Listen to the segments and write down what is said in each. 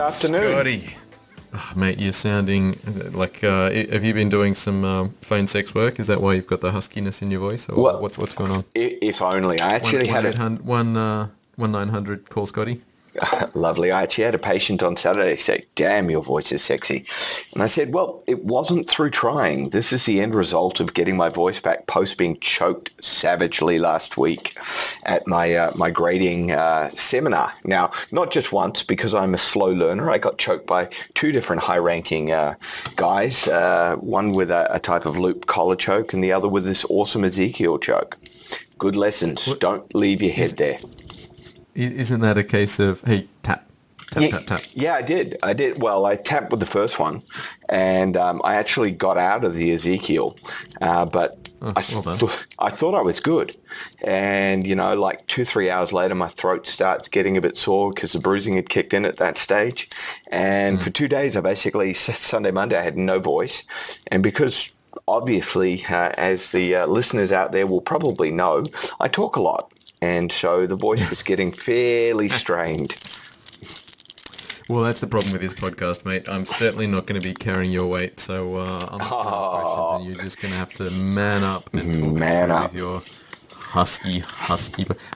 afternoon. Scotty. Oh, mate, you're sounding like, have you been doing some phone sex work? Is that why you've got the huskiness in your voice? Or Well, what's going on? If only. I actually had 1-900 call Scotty. Lovely. I actually had a patient on Saturday say, damn, your voice is sexy. And I said, well, it wasn't through trying. This is the end result of getting my voice back post being choked savagely last week at my grading seminar. Now, not just once, because I'm a slow learner. I got choked by two different high-ranking guys, one with a type of loop collar choke and the other with this awesome Ezekiel choke. Good lessons. Don't leave your head there. Isn't that a case of, hey, tap? Yeah, I did. Well, I tapped with the first one, and I actually got out of the Ezekiel, but I thought I was good. And, like 2-3 hours later, my throat starts getting a bit sore because the bruising had kicked in at that stage. And for 2 days, I basically, Sunday, Monday, I had no voice. And because obviously, as the listeners out there will probably know, I talk a lot. And so the voice was getting fairly strained. Well, that's the problem with this podcast, mate. I'm certainly not going to be carrying your weight, so I'm just going to ask questions, and you're just going to have to man up and talk with your husky.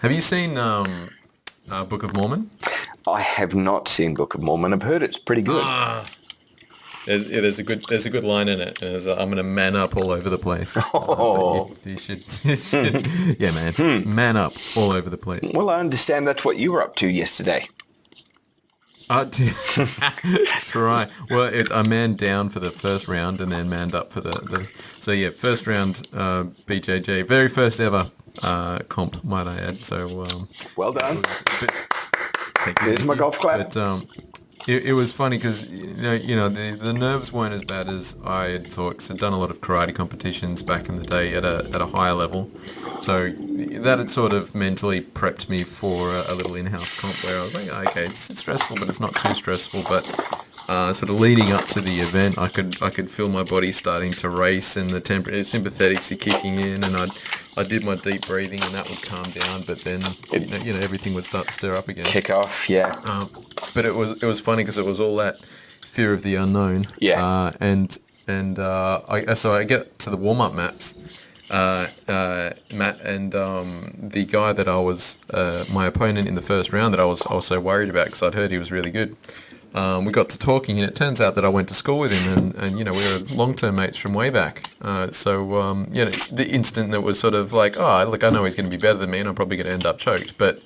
Have you seen Book of Mormon? I have not seen Book of Mormon. I've heard it's pretty good. There's a good line in it. I'm going to man up all over the place. You should, yeah, man, man up all over the place. Well, I understand that's what you were up to yesterday. That's right. Well, I manned down for the first round and then manned up for the so yeah, first round BJJ, very first ever comp, might I add. So well done. Thank you. Here's my golf clap. But it was funny because the nerves weren't as bad as I had thought. Cause I'd done a lot of karate competitions back in the day at a higher level, so that had sort of mentally prepped me for a little in-house comp where I was like, okay, it's stressful, but it's not too stressful. But sort of leading up to the event, I could feel my body starting to race and the sympathetics are kicking in, and I did my deep breathing and that would calm down, but then everything would start to stir up again. Kick off, yeah. But it was funny because it was all that fear of the unknown. Yeah. So I get to the warm-up maps, Matt, and the guy that I was my opponent in the first round that I was so worried about because I'd heard he was really good. We got to talking, and it turns out that I went to school with him, and we were long-term mates from way back. The instant that was sort of like, oh, look, I know he's going to be better than me, and I'm probably going to end up choked, but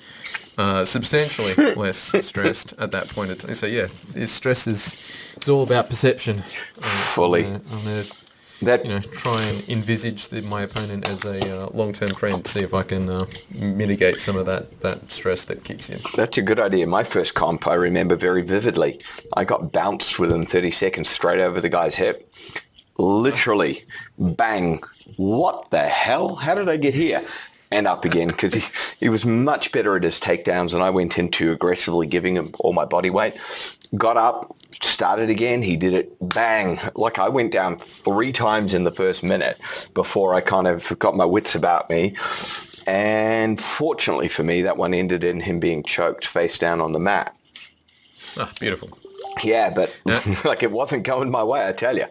substantially less stressed at that point in time. So yeah, stress is all about perception. Fully. I'm gonna try and envisage my opponent as a long-term friend, see if I can mitigate some of that stress that kicks in. That's a good idea. My first comp, I remember very vividly. I got bounced within 30 seconds straight over the guy's hip. Literally, bang. What the hell? How did I get here? And up again, because he was much better at his takedowns, and I went into aggressively giving him all my body weight. Got up, started again, he did it, bang. Like I went down 3 times in the first minute before I kind of got my wits about me. And fortunately for me, that one ended in him being choked face down on the mat. Ah, beautiful. Yeah, but like it wasn't going my way, I tell you.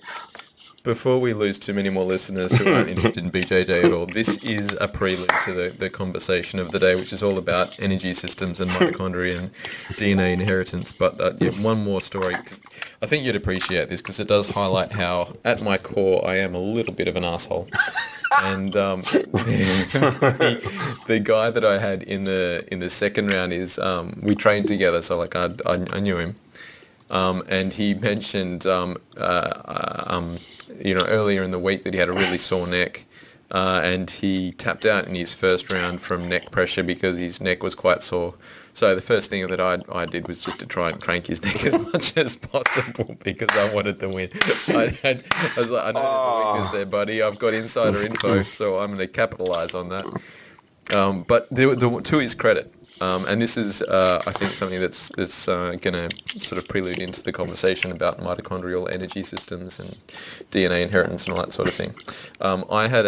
Before we lose too many more listeners who aren't interested in BJJ at all, this is a prelude to the conversation of the day, which is all about energy systems and mitochondria and DNA inheritance. But one more story. I think you'd appreciate this because it does highlight how, at my core, I am a little bit of an asshole. And the guy that I had in the second round is we trained together, so like I knew him. And he mentioned, earlier in the week that he had a really sore neck, and he tapped out in his first round from neck pressure because his neck was quite sore. So the first thing that I did was just to try and crank his neck as much as possible because I wanted to win. I was like, I know there's a weakness there, buddy. I've got insider info, so I'm going to capitalize on that. But to his credit, and this is, I think, something that's going to sort of prelude into the conversation about mitochondrial energy systems and DNA inheritance and all that sort of thing. I had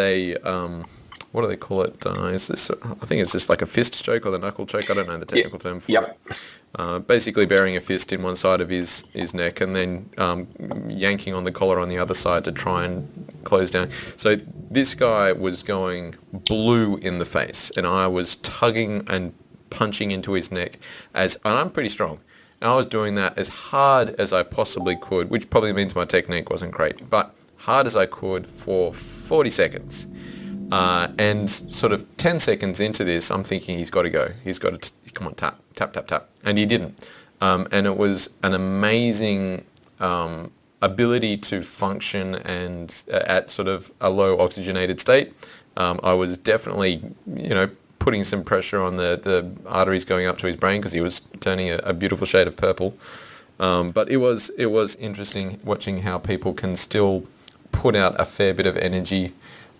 what do they call it? Is this? I think it's just like a fist choke or the knuckle choke. I don't know the technical term for it. Basically burying a fist in one side of his neck and then yanking on the collar on the other side to try and close down. So this guy was going blue in the face, and I was tugging and punching into his neck and I'm pretty strong. And I was doing that as hard as I possibly could, which probably means my technique wasn't great, but hard as I could for 40 seconds. And sort of 10 seconds into this, I'm thinking he's got to go. He's got to, come on, tap, tap, tap, tap. And he didn't. And it was an amazing ability to function and at sort of a low oxygenated state. I was definitely, putting some pressure on the arteries going up to his brain because he was turning a beautiful shade of purple. But it was interesting watching how people can still put out a fair bit of energy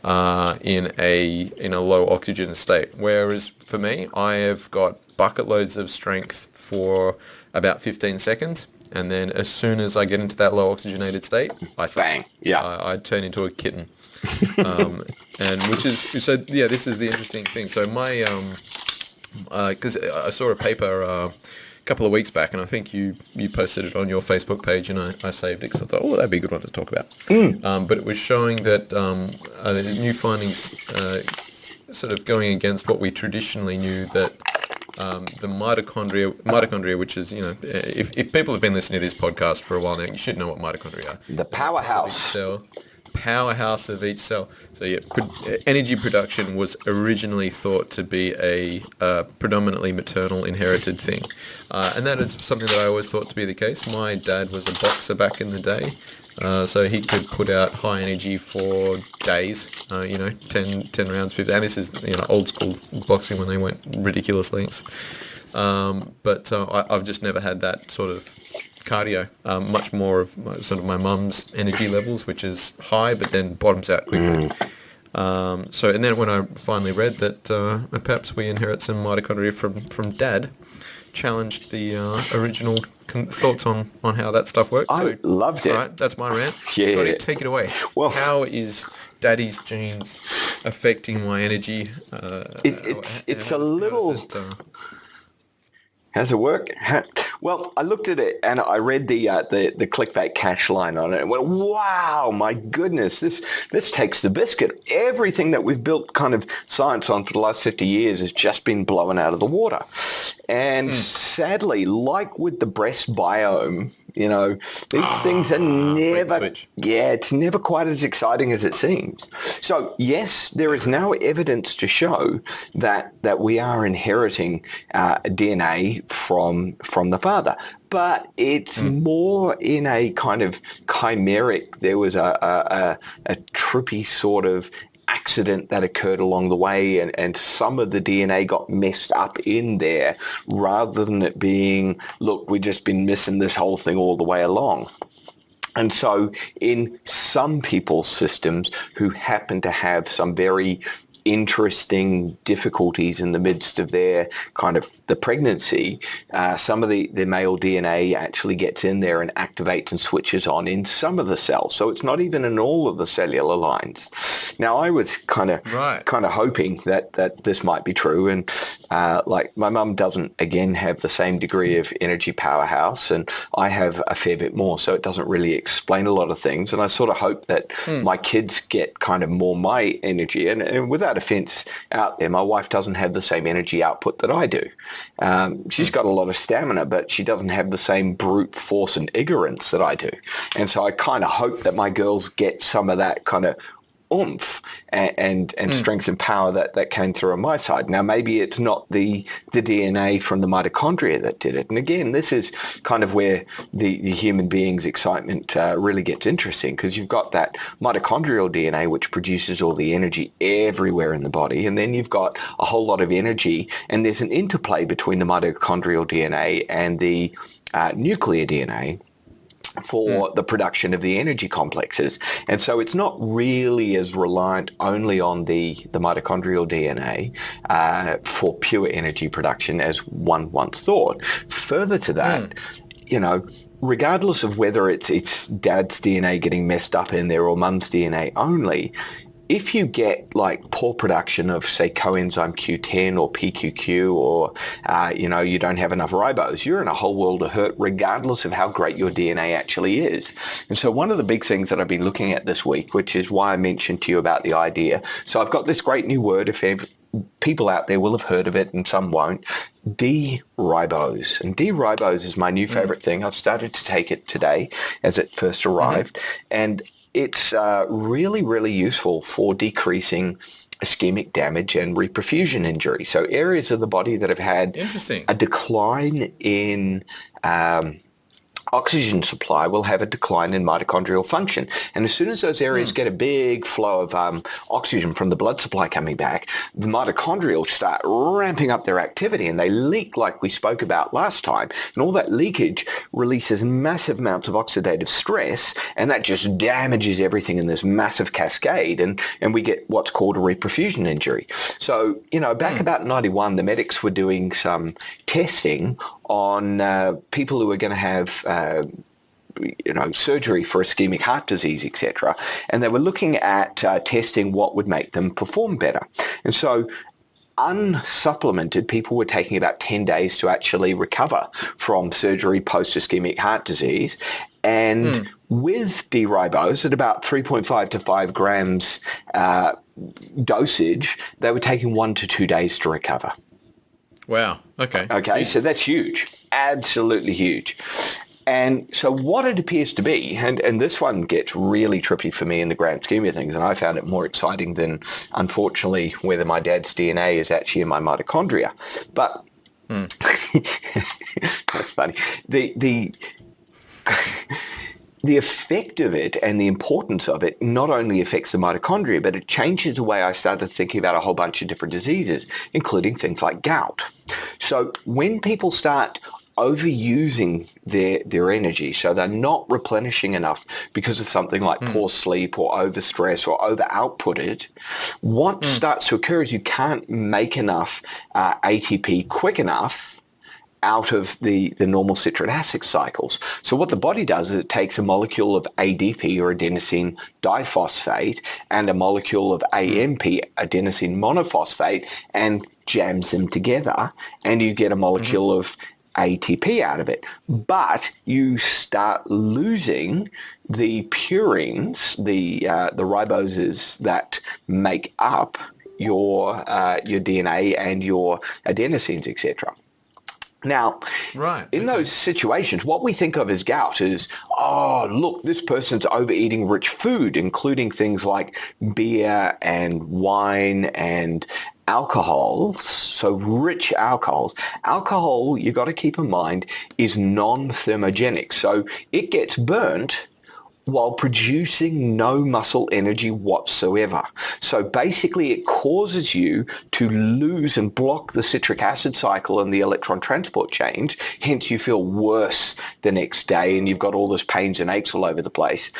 in a low oxygen state. Whereas for me, I have got bucket loads of strength for about 15 seconds. And then as soon as I get into that low oxygenated state, Bang. Yeah. I turn into a kitten. And which is, so yeah, this is the interesting thing. So my, because I saw a paper a couple of weeks back, and I think you posted it on your Facebook page, and I saved it because I thought, oh, that'd be a good one to talk about. But it was showing that new findings sort of going against what we traditionally knew, that the mitochondria, which is, if people have been listening to this podcast for a while now, you should know what mitochondria are. The powerhouse. Powerhouse of each cell. So yeah, energy production was originally thought to be a predominantly maternal inherited thing. And that is something that I always thought to be the case. My dad was a boxer back in the day. So he could put out high energy for days, 10 rounds, 15. And this is, old school boxing when they went ridiculous lengths. But I've just never had that sort of cardio, much more of my mum's energy levels, which is high but then bottoms out quickly. And then when I finally read that perhaps we inherit some mitochondria from dad, challenged the original thoughts on how that stuff works. I loved it. All right, that's my rant. Yeah. Scotty, take it away. Well, how is daddy's genes affecting my energy? It's a little... How's it work? Well, I looked at it and I read the clickbait cash line on it and went, wow, my goodness, this takes the biscuit. Everything that we've built kind of science on for the last 50 years has just been blown out of the water. And sadly, like with the breast biome, these things are never, it's never quite as exciting as it seems. So yes, there is now evidence to show that we are inheriting DNA from the father, but it's more in a kind of chimeric. There was a trippy sort of accident that occurred along the way, and some of the DNA got messed up in there rather than it being, look, we've just been missing this whole thing all the way along. And so in some people's systems who happen to have some very interesting difficulties in the midst of their kind of the pregnancy, some of the male DNA actually gets in there and activates and switches on in some of the cells. So it's not even in all of the cellular lines. Now, I was kind of hoping that this might be true. And like my mum doesn't, again, have the same degree of energy powerhouse, and I have a fair bit more. So it doesn't really explain a lot of things. And I sort of hope that my kids get kind of more my energy. And without offense out there, my wife doesn't have the same energy output that I do. She's got a lot of stamina, but she doesn't have the same brute force and ignorance that I do. And so I kind of hope that my girls get some of that kind of oomph and strength and power that came through on my side. Now, maybe it's not the DNA from the mitochondria that did it. And again, this is kind of where the human being's excitement really gets interesting, because you've got that mitochondrial DNA, which produces all the energy everywhere in the body. And then you've got a whole lot of energy, and there's an interplay between the mitochondrial DNA and the nuclear DNA for the production of the energy complexes. And so it's not really as reliant only on the mitochondrial DNA for pure energy production as one once thought. Further to that, regardless of whether it's dad's DNA getting messed up in there or mum's DNA only, if you get like poor production of, say, coenzyme Q10 or PQQ, or, you don't have enough ribose, you're in a whole world of hurt regardless of how great your DNA actually is. And so one of the big things that I've been looking at this week, which is why I mentioned to you about the idea. So I've got this great new word, if people out there will have heard of it and some won't, D-ribose. And D-ribose is my new favorite thing. I've started to take it today as it first arrived. And it's really, really useful for decreasing ischemic damage and reperfusion injury. So areas of the body that have had a decline in oxygen supply will have a decline in mitochondrial function. And as soon as those areas get a big flow of oxygen from the blood supply coming back, the mitochondria start ramping up their activity and they leak like we spoke about last time. And all that leakage releases massive amounts of oxidative stress, and that just damages everything in this massive cascade. And we get what's called a reperfusion injury. So, back about 91, the medics were doing some testing on people who are going to have, surgery for ischemic heart disease, etc. And they were looking at testing what would make them perform better. And so unsupplemented people were taking about 10 days to actually recover from surgery post-ischemic heart disease. And with D-ribose at about 3.5 to 5 grams dosage, they were taking 1 to 2 days to recover. Wow. Okay. Okay, so that's huge. Absolutely huge. And so what it appears to be, and this one gets really trippy for me in the grand scheme of things, and I found it more exciting than, unfortunately, whether my dad's DNA is actually in my mitochondria. But that's funny. The effect of it and the importance of it not only affects the mitochondria, but it changes the way I started thinking about a whole bunch of different diseases, including things like gout. So when people start overusing their energy, so they're not replenishing enough because of something like poor sleep or overstress or over-outputted, what starts to occur is you can't make enough ATP quick enough out of the normal citric acid cycles. So what the body does is it takes a molecule of ADP, or adenosine diphosphate, and a molecule of AMP, adenosine monophosphate, and jams them together, and you get a molecule of ATP out of it. But you start losing the purines, the riboses that make up your DNA and your adenosines, etc. Now, in those situations, what we think of as gout is, oh, look, this person's overeating rich food, including things like beer and wine and alcohol, so rich alcohols. Alcohol, you got to keep in mind, is non-thermogenic. So it gets burnt while producing no muscle energy whatsoever. So basically it causes you to lose and block the citric acid cycle and the electron transport chains, hence you feel worse the next day and you've got all this pains and aches all over the place.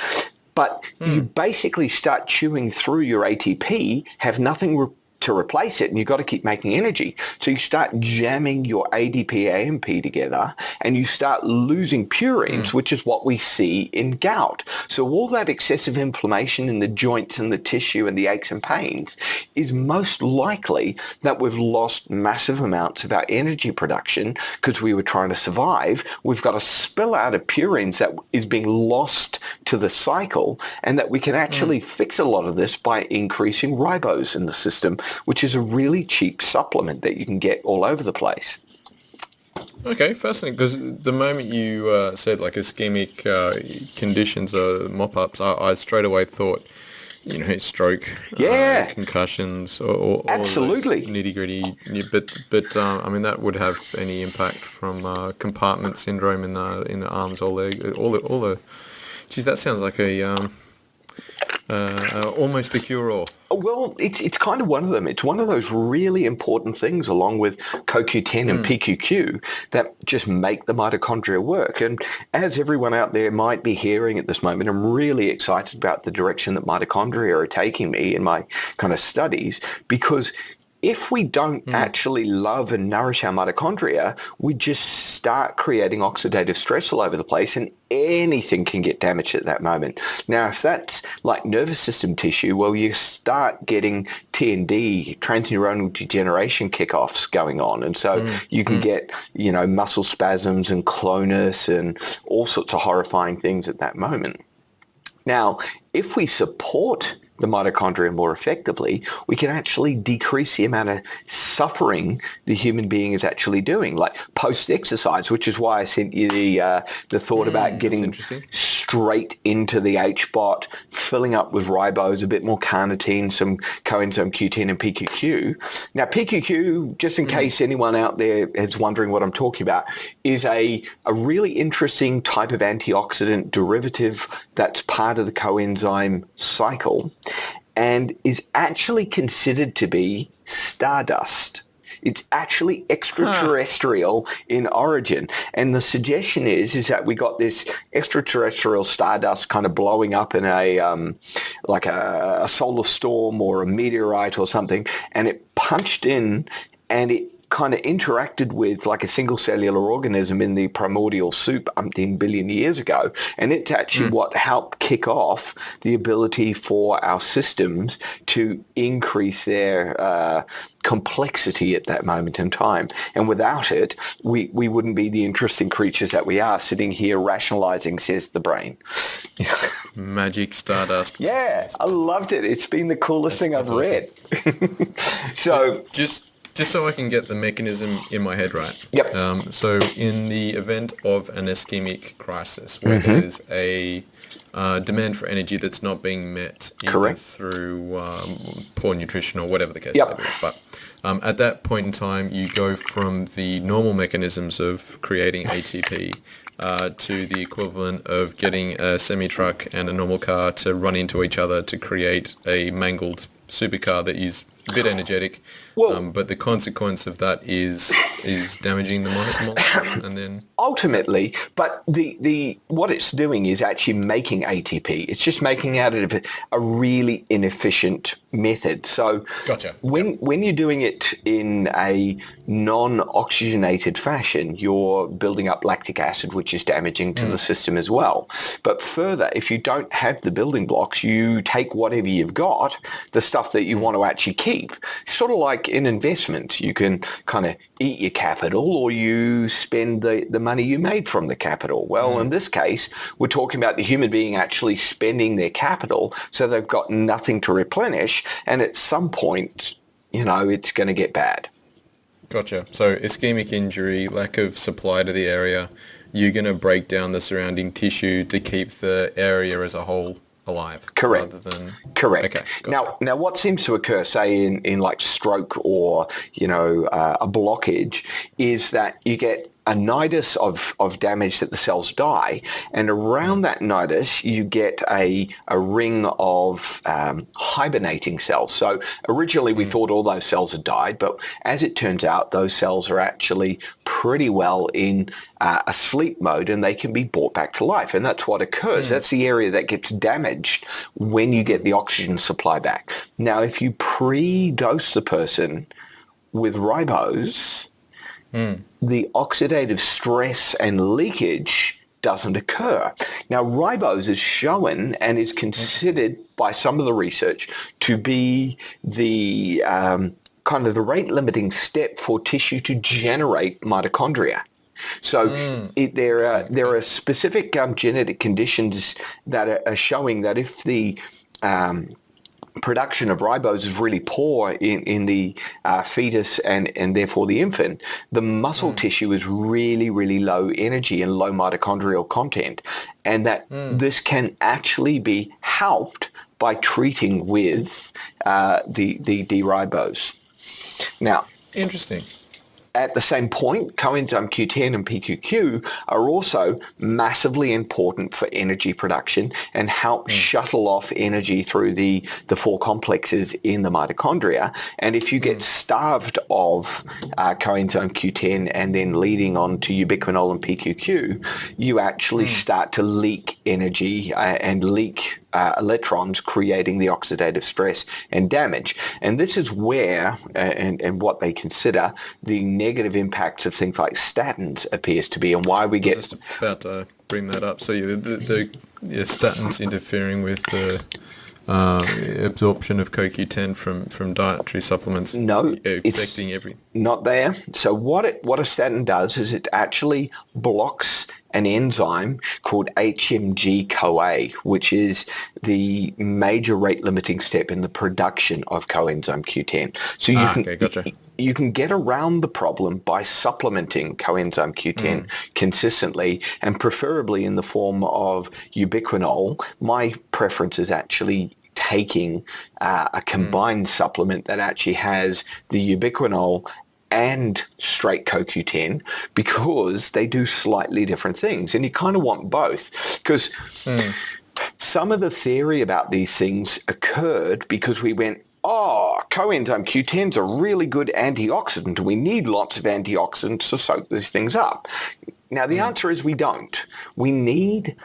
But you basically start chewing through your ATP, have nothing to replace it, and you've got to keep making energy. So you start jamming your ADP, AMP together, and you start losing purines, which is what we see in gout. So all that excessive inflammation in the joints and the tissue and the aches and pains is most likely that we've lost massive amounts of our energy production because we were trying to survive. We've got a spill out of purines that is being lost to the cycle, and that we can actually fix a lot of this by increasing ribose in the system, which is a really cheap supplement that you can get all over the place. Okay, fascinating. Because the moment you said like ischemic conditions or mop-ups, I straight away thought, stroke, concussions, or absolutely nitty-gritty. But I mean, that would have any impact from compartment syndrome in the arms or leg, all the. Geez, that sounds like almost a cure-all. Well, it's kind of one of them. It's one of those really important things, along with CoQ10 and PQQ, that just make the mitochondria work. And as everyone out there might be hearing at this moment, I'm really excited about the direction that mitochondria are taking me in my kind of studies, because if we don't actually love and nourish our mitochondria, we just start creating oxidative stress all over the place, and anything can get damaged at that moment. Now, if that's like nervous system tissue, well, you start getting TND, transneuronal degeneration kickoffs going on. And so you can get, muscle spasms and clonus and all sorts of horrifying things at that moment. Now, if we support the mitochondria more effectively, we can actually decrease the amount of suffering the human being is actually doing, like post-exercise, which is why I sent you the thought about getting straight into the H-bot, filling up with ribose, a bit more carnitine, some coenzyme Q10 and PQQ. Now, PQQ, just in case anyone out there is wondering what I'm talking about, is a really interesting type of antioxidant derivative that's part of the coenzyme cycle and is actually considered to be stardust. It's actually extraterrestrial in origin. And the suggestion is that we got this extraterrestrial stardust kind of blowing up in a solar storm or a meteorite or something, and it punched in and it kind of interacted with like a single cellular organism in the primordial soup umpteen billion years ago. And it's actually what helped kick off the ability for our systems to increase their complexity at that moment in time. And without it, we wouldn't be the interesting creatures that we are, sitting here rationalizing, says the brain. Magic stardust. Yeah, I loved it. It's been the coolest thing I've read. So just so I can get the mechanism in my head right. Yep. So in the event of an ischemic crisis where there's a demand for energy that's not being met either through poor nutrition or whatever the case may be. But at that point in time, you go from the normal mechanisms of creating ATP to the equivalent of getting a semi-truck and a normal car to run into each other to create a mangled supercar that is a bit energetic, but the consequence of that is damaging the molecule, and then ultimately, but the what it's doing is actually making ATP. It's just making out of a really inefficient method. So when you're doing it in a non-oxygenated fashion, you're building up lactic acid, which is damaging to the system as well. But further, if you don't have the building blocks, you take whatever you've got, the stuff that you want to actually keep. Sort of like in investment, you can kind of eat your capital or you spend the money you made from the capital. Well, in this case, we're talking about the human being actually spending their capital, so they've got nothing to replenish, and at some point, it's going to get bad. Gotcha. So ischemic injury, lack of supply to the area, you're going to break down the surrounding tissue to keep the area as a whole alive. Correct. Rather than... Correct. Okay, gotcha. Now what seems to occur, say in like stroke or, a blockage, is that you get a nidus of damage that the cells die, and around that nidus you get a ring of hibernating cells. So originally we thought all those cells had died, but as it turns out, those cells are actually pretty well in a sleep mode, and they can be brought back to life. And that's what occurs. That's the area that gets damaged when you get the oxygen supply back. Now, if you pre-dose the person with ribose, the oxidative stress and leakage doesn't occur. Now, ribose is shown and is considered by some of the research to be the kind of the rate-limiting step for tissue to generate mitochondria. So there are specific genetic conditions that are showing that if the production of ribose is really poor in the fetus and therefore the infant, the muscle tissue is really, really low energy and low mitochondrial content, and that this can actually be helped by treating with the D-ribose. Now, interesting. At the same point, coenzyme Q10 and PQQ are also massively important for energy production and help shuttle off energy through the four complexes in the mitochondria. And if you get starved of coenzyme Q10 and then leading on to ubiquinol and PQQ, you actually start to leak energy and leak electrons, creating the oxidative stress and damage. And this is where, and what they consider, the negative impacts of things like statins appears to be, and why we get... I was just about to bring that up. So the statins interfering with the absorption of CoQ10 from dietary supplements. No, affecting everything. Not there. So what a statin does is it actually blocks an enzyme called HMG-CoA, which is the major rate-limiting step in the production of coenzyme Q10. So you can get around the problem by supplementing coenzyme Q10 consistently, and preferably in the form of ubiquinol. My preference is actually taking a combined supplement that actually has the ubiquinol and straight CoQ10, because they do slightly different things, and you kind of want both, because some of the theory about these things occurred because we went, coenzyme Q10 is a really good antioxidant, and we need lots of antioxidants to soak these things up. Now, the answer is we don't. We need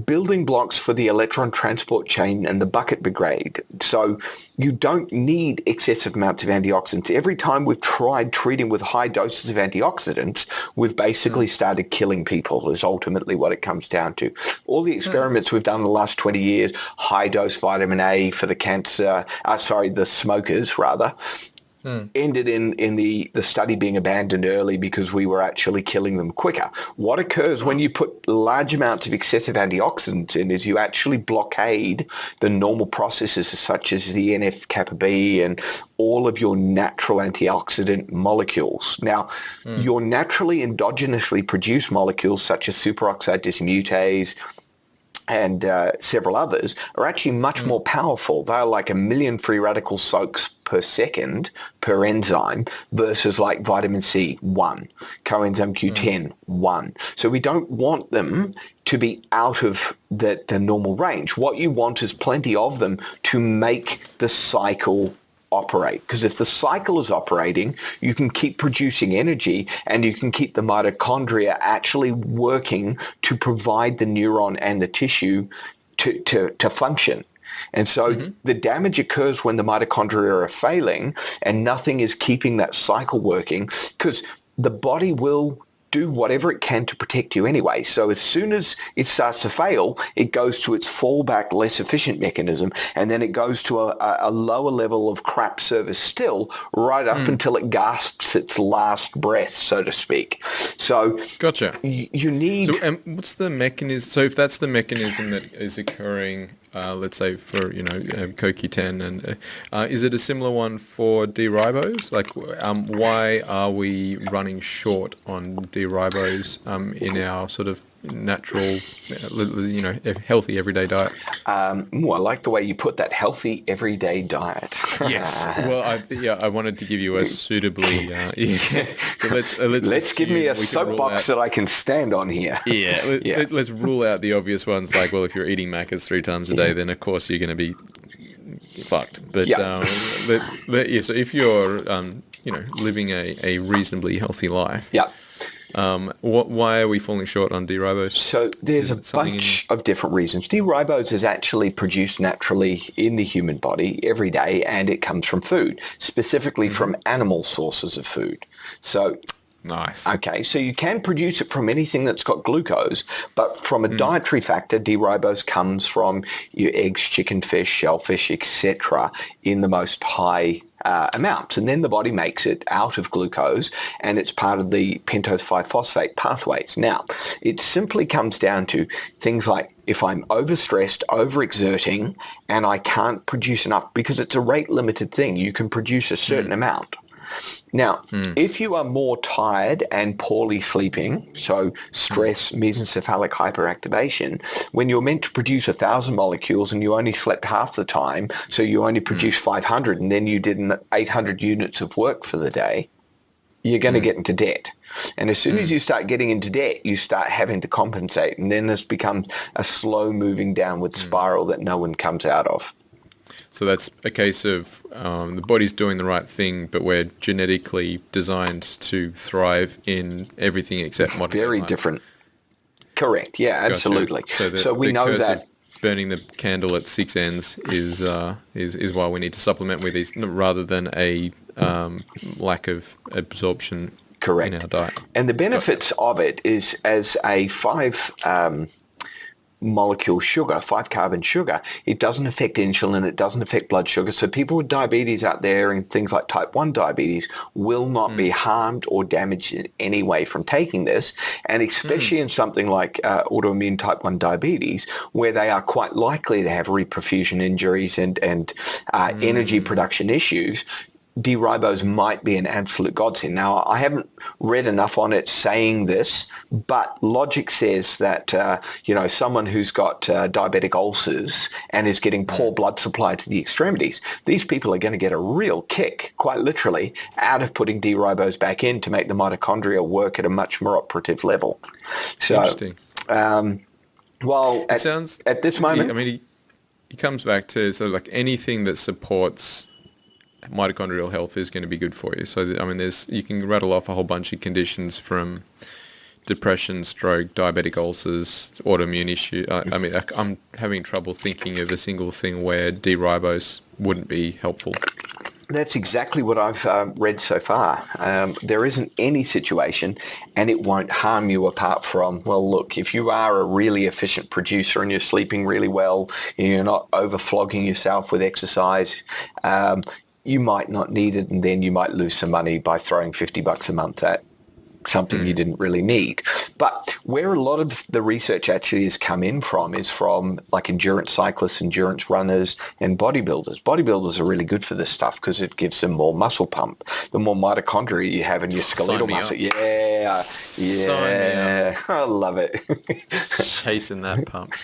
building blocks for the electron transport chain and the bucket brigade. So you don't need excessive amounts of antioxidants. Every time we've tried treating with high doses of antioxidants, we've basically started killing people, is ultimately what it comes down to. All the experiments we've done in the last 20 years, high dose vitamin A for the the smokers rather, ended in the study being abandoned early because we were actually killing them quicker. What occurs when you put large amounts of excessive antioxidants in is you actually blockade the normal processes such as the NF-kappa B and all of your natural antioxidant molecules. Now, your naturally endogenously produced molecules such as superoxide dismutase and several others are actually much more powerful. They're like 1 million free radical soaks per second per enzyme versus like vitamin C, 1, coenzyme Q10, 1. So we don't want them to be out of the normal range. What you want is plenty of them to make the cycle operate, because if the cycle is operating, you can keep producing energy and you can keep the mitochondria actually working to provide the neuron and the tissue to function. And so the damage occurs when the mitochondria are failing and nothing is keeping that cycle working, because the body will do whatever it can to protect you anyway. So as soon as it starts to fail, it goes to its fallback, less efficient mechanism, and then it goes to a lower level of crap service still, right up until it gasps its last breath, so to speak. So gotcha. You need... So what's the mechanism? So if that's the mechanism that is occurring, let's say for, CoQ10, and is it a similar one for D-ribose? Like, why are we running short on D-ribose in our sort of natural, healthy everyday diet? I like the way you put that, healthy everyday diet. Yes. Well, I wanted to give you a suitably. So let's give me a soapbox that I can stand on here. Yeah. Let's rule out the obvious ones, like, well, if you're eating Maccas 3 times a day, then of course you're going to be fucked. But so if you're living a reasonably healthy life. Yeah. Why are we falling short on D-ribose? So there's a bunch of different reasons. D-ribose is actually produced naturally in the human body every day, and it comes from food, specifically from animal sources of food. So nice. Okay, so you can produce it from anything that's got glucose, but from a dietary factor, D-ribose comes from your eggs, chicken, fish, shellfish, etc., in the most high amounts, and then the body makes it out of glucose, and it's part of the pentose 5-phosphate pathways. Now, it simply comes down to things like if I'm overstressed, overexerting, and I can't produce enough, because it's a rate-limited thing. You can produce a certain amount. Now, if you are more tired and poorly sleeping, so stress, mesencephalic hyperactivation, when you're meant to produce 1,000 molecules and you only slept half the time, so you only produce 500, and then you did 800 units of work for the day, you're going to get into debt. And as soon as you start getting into debt, you start having to compensate, and then this becomes a slow-moving downward spiral that no one comes out of. So that's a case of the body's doing the right thing, but we're genetically designed to thrive in everything except modern Very life. different. Correct. Yeah, absolutely. Gotcha. So we know that burning the candle at six ends is why we need to supplement with these, rather than a lack of absorption. Correct. In our diet. And the benefits of it is, as a 5 molecule sugar, 5 carbon sugar, it doesn't affect insulin, it doesn't affect blood sugar. So people with diabetes out there and things like type 1 diabetes will not be harmed or damaged in any way from taking this. And especially in something like autoimmune type 1 diabetes, where they are quite likely to have reperfusion injuries and energy production issues, D-ribose might be an absolute godsend. Now, I haven't read enough on it saying this, but logic says that, someone who's got diabetic ulcers and is getting poor blood supply to the extremities, these people are going to get a real kick, quite literally, out of putting D-ribose back in to make the mitochondria work at a much more operative level. So, interesting. At this moment... It comes back to sort of like anything that supports mitochondrial health is going to be good for you. So, you can rattle off a whole bunch of conditions from depression, stroke, diabetic ulcers, autoimmune issue. I'm having trouble thinking of a single thing where D-ribose wouldn't be helpful. That's exactly what I've read so far. There isn't any situation, and it won't harm you apart from, well, look, if you are a really efficient producer and you're sleeping really well and you're not overflogging yourself with exercise, you might not need it, and then you might lose some money by throwing $50 a month at something you didn't really need. But where a lot of the research actually has come in from is from like endurance cyclists, endurance runners, and bodybuilders. Bodybuilders are really good for this stuff because it gives them more muscle pump. The more mitochondria you have in your skeletal muscle. Yeah. I love it. Chasing that pump.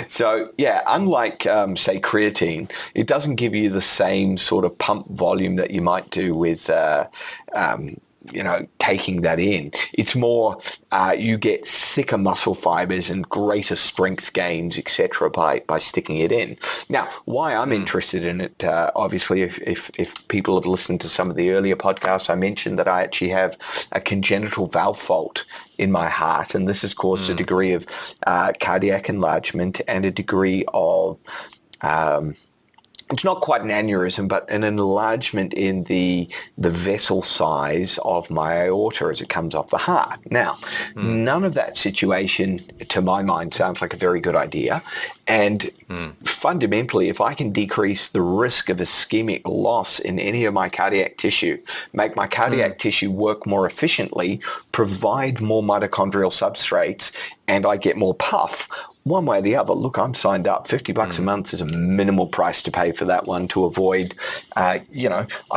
So, unlike, say, creatine, it doesn't give you the same sort of pump volume that you might do with, taking that in. It's more, you get thicker muscle fibers and greater strength gains, etc., by sticking it in. Now, why I'm interested in it, obviously, if people have listened to some of the earlier podcasts, I mentioned that I actually have a congenital valve fault in my heart, and this has caused a degree of cardiac enlargement and a degree of it's not quite an aneurysm, but an enlargement in the vessel size of my aorta as it comes off the heart. Now, none of that situation, to my mind, sounds like a very good idea. And fundamentally, if I can decrease the risk of ischemic loss in any of my cardiac tissue, make my cardiac tissue work more efficiently, provide more mitochondrial substrates, and I get more puff, one way or the other, look, I'm signed up. $50 a month is a minimal price to pay for that one to avoid, I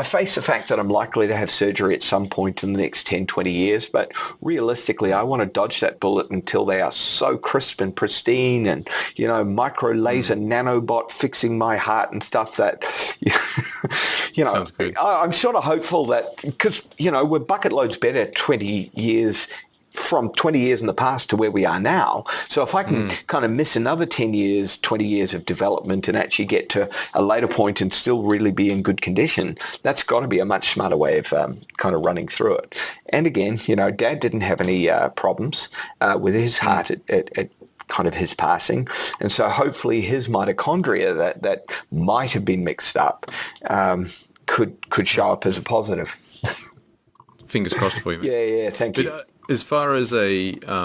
face the fact that I'm likely to have surgery at some point in the next 10, 20 years, but realistically, I want to dodge that bullet until they are so crisp and pristine and, micro laser nanobot fixing my heart and stuff that, Sounds good. I'm sort of hopeful that, because, we're bucket loads better 20 years from 20 years in the past to where we are now. So if I can kind of miss another 10 years, 20 years of development and actually get to a later point and still really be in good condition, that's got to be a much smarter way of kind of running through it. And again, Dad didn't have any problems with his heart at kind of his passing. And so hopefully his mitochondria that might have been mixed up could show up as a positive. Fingers crossed for you, mate. Yeah, thank you. As far as another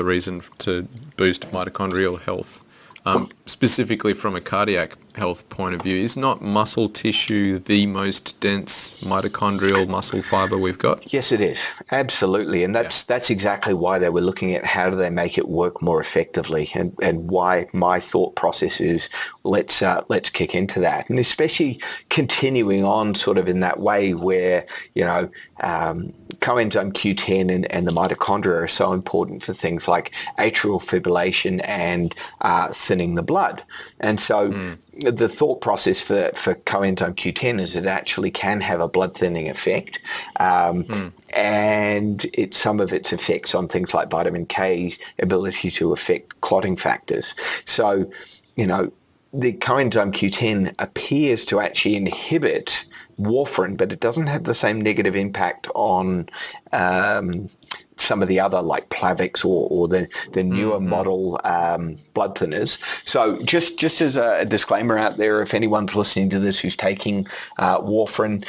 reason to boost mitochondrial health, specifically from a cardiac health point of view, is not muscle tissue the most dense mitochondrial muscle fiber we've got? Yes, it is. Absolutely. And that's exactly why they were looking at how do they make it work more effectively, and why my thought process is let's kick into that. And especially continuing on sort of in that way where, coenzyme Q10 and the mitochondria are so important for things like atrial fibrillation and thinning the blood. And so the thought process for coenzyme Q10 is it actually can have a blood thinning effect, and some of its effects on things like vitamin K's ability to affect clotting factors. So, the coenzyme Q10 appears to actually inhibit warfarin, but it doesn't have the same negative impact on some of the other like Plavix or the newer model blood thinners. So just as a disclaimer out there, if anyone's listening to this who's taking warfarin,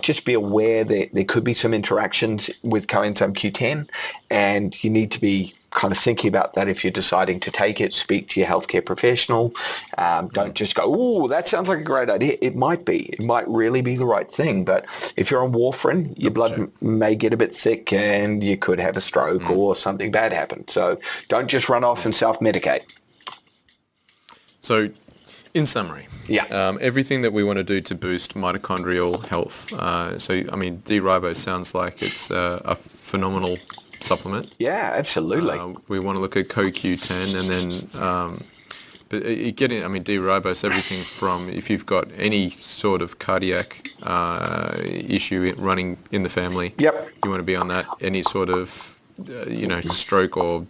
just be aware that there could be some interactions with coenzyme Q10, and you need to be kind of thinking about that if you're deciding to take it. Speak to your healthcare professional. Don't just go, oh, that sounds like a great idea. It might be. It might really be the right thing. But if you're on warfarin, your blood may get a bit thick and you could have a stroke or something bad happen. So don't just run off and self-medicate. So in summary, everything that we want to do to boost mitochondrial health. D-ribose sounds like it's a phenomenal supplement. Yeah, absolutely. We want to look at CoQ10 and then, D-ribose, everything from if you've got any sort of cardiac issue running in the family, you want to be on that. Any sort of, stroke or,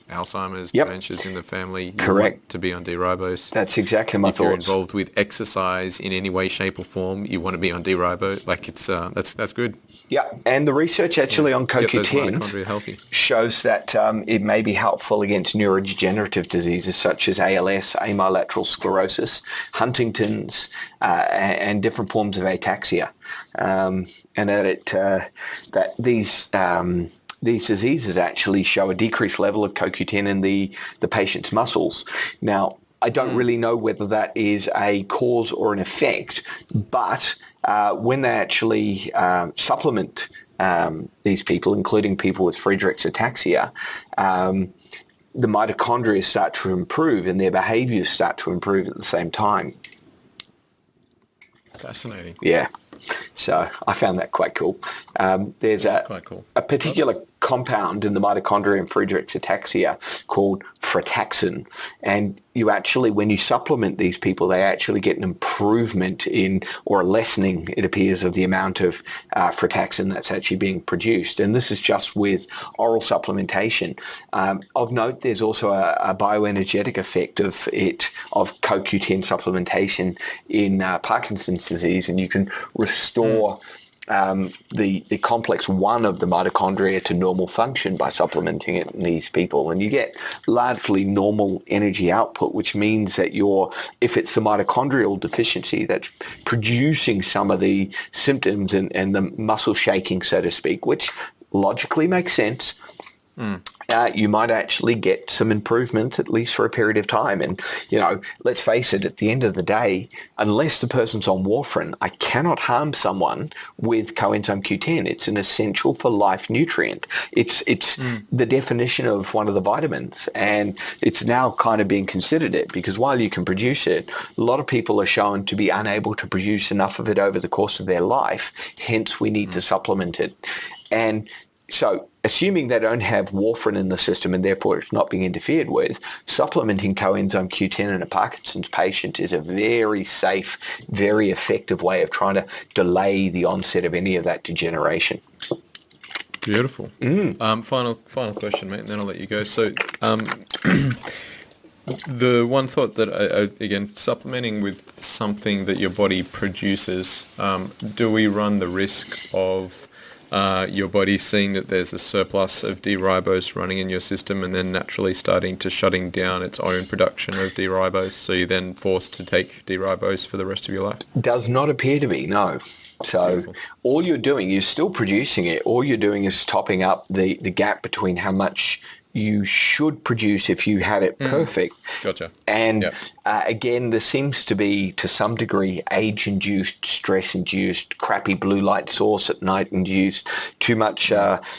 Alzheimer's, dementias in the family, you want to be on D-ribose. That's exactly my thoughts. If you're involved with exercise in any way, shape or form, you want to be on D-ribose. Like it's, that's good. Yeah, and the research actually on CoQ10 shows that it may be helpful against neurodegenerative diseases such as ALS, amyotrophic sclerosis, Huntington's, and different forms of ataxia, and that these diseases actually show a decreased level of CoQ10 in the patient's muscles. Now, I don't really know whether that is a cause or an effect, but when they actually supplement these people, including people with Friedreich's ataxia, the mitochondria start to improve and their behaviors start to improve at the same time. Fascinating. Yeah. So I found that quite cool. There's a particular compound in the mitochondria in Friedreich's ataxia called frataxin, and you actually, when you supplement these people, they actually get an improvement in, or a lessening, it appears, of the amount of frataxin that's actually being produced. And this is just with oral supplementation. Of note, there's also a bioenergetic effect of CoQ10 supplementation in Parkinson's disease, and you can restore the complex 1 of the mitochondria to normal function by supplementing it in these people, and you get largely normal energy output, which means that if it's the mitochondrial deficiency that's producing some of the symptoms and the muscle shaking, so to speak, which logically makes sense, you might actually get some improvements, at least for a period of time. And, let's face it, at the end of the day, unless the person's on warfarin, I cannot harm someone with coenzyme Q10. It's an essential for life nutrient. It's the definition of one of the vitamins, and it's now kind of being considered it, because while you can produce it, a lot of people are shown to be unable to produce enough of it over the course of their life. Hence, we need to supplement it. And so, assuming they don't have warfarin in the system and therefore it's not being interfered with, supplementing coenzyme Q10 in a Parkinson's patient is a very safe, very effective way of trying to delay the onset of any of that degeneration. Beautiful. Final question, mate, and then I'll let you go. So, the one thought that, again, supplementing with something that your body produces, do we run the risk of your body seeing that there's a surplus of D-ribose running in your system and then naturally shutting down its own production of D-ribose, so you're then forced to take D-ribose for the rest of your life? Does not appear to be, no. So Beautiful. All you're doing, you're still producing it. All you're doing is topping up the gap between how much you should produce if you had it perfect. Gotcha. And again, there seems to be, to some degree, age-induced, stress-induced, crappy blue light source at night induced, too much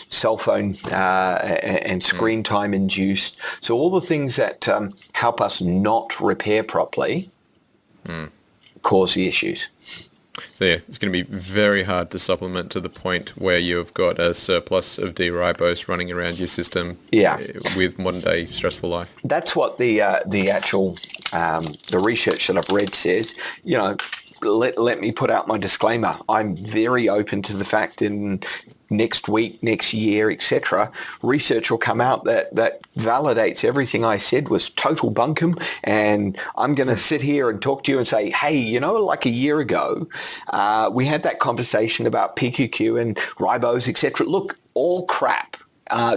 cell phone and screen time induced. So all the things that help us not repair properly cause the issues. So yeah, it's going to be very hard to supplement to the point where you've got a surplus of D-ribose running around your system with modern day stressful life. That's what the actual the research that I've read says. Let me put out my disclaimer. I'm very open to the fact in next week, next year, etc., research will come out that validates everything I said was total bunkum. And I'm going to sit here and talk to you and say, hey, like a year ago, we had that conversation about PQQ and ribose, etc. Look, all crap.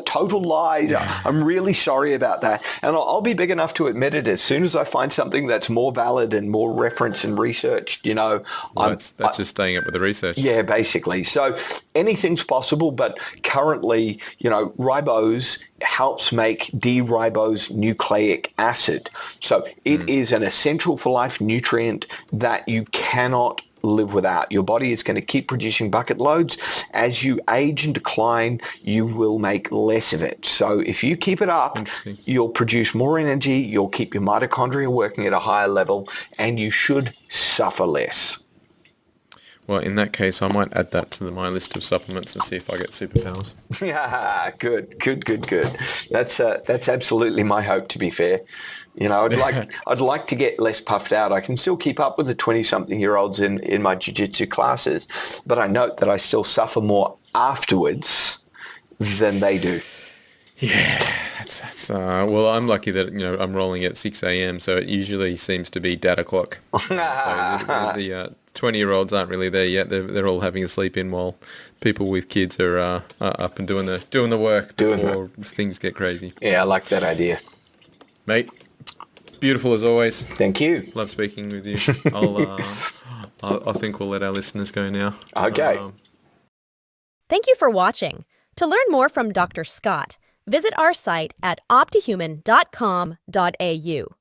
Total lies. I'm really sorry about that. And I'll be big enough to admit it as soon as I find something that's more valid and more referenced and researched, That's just staying up with the research. Yeah, basically. So anything's possible, but currently, ribose helps make D-ribose nucleic acid. So it is an essential for life nutrient that you cannot live without. Your body is going to keep producing bucket loads. As you age and decline, you will make less of it. So if you keep it up, you'll produce more energy, you'll keep your mitochondria working at a higher level, and you should suffer less. Well, in that case, I might add that to my list of supplements and see if I get superpowers. Yeah, good. That's absolutely my hope, to be fair. I'd like to get less puffed out. I can still keep up with the 20-something-year-olds in my jiu-jitsu classes, but I note that I still suffer more afterwards than they do. Yeah, that's well, I'm lucky that I'm rolling at 6 a.m, so it usually seems to be dad o'clock. So the 20-year-olds aren't really there yet. They're all having a sleep in while people with kids are up and doing the work before things get crazy. Yeah, I like that idea, mate. Beautiful as always. Thank you. Love speaking with you. I think we'll let our listeners go now. Okay. Thank you for watching. To learn more from Dr. Scott, visit our site at optihuman.com.au.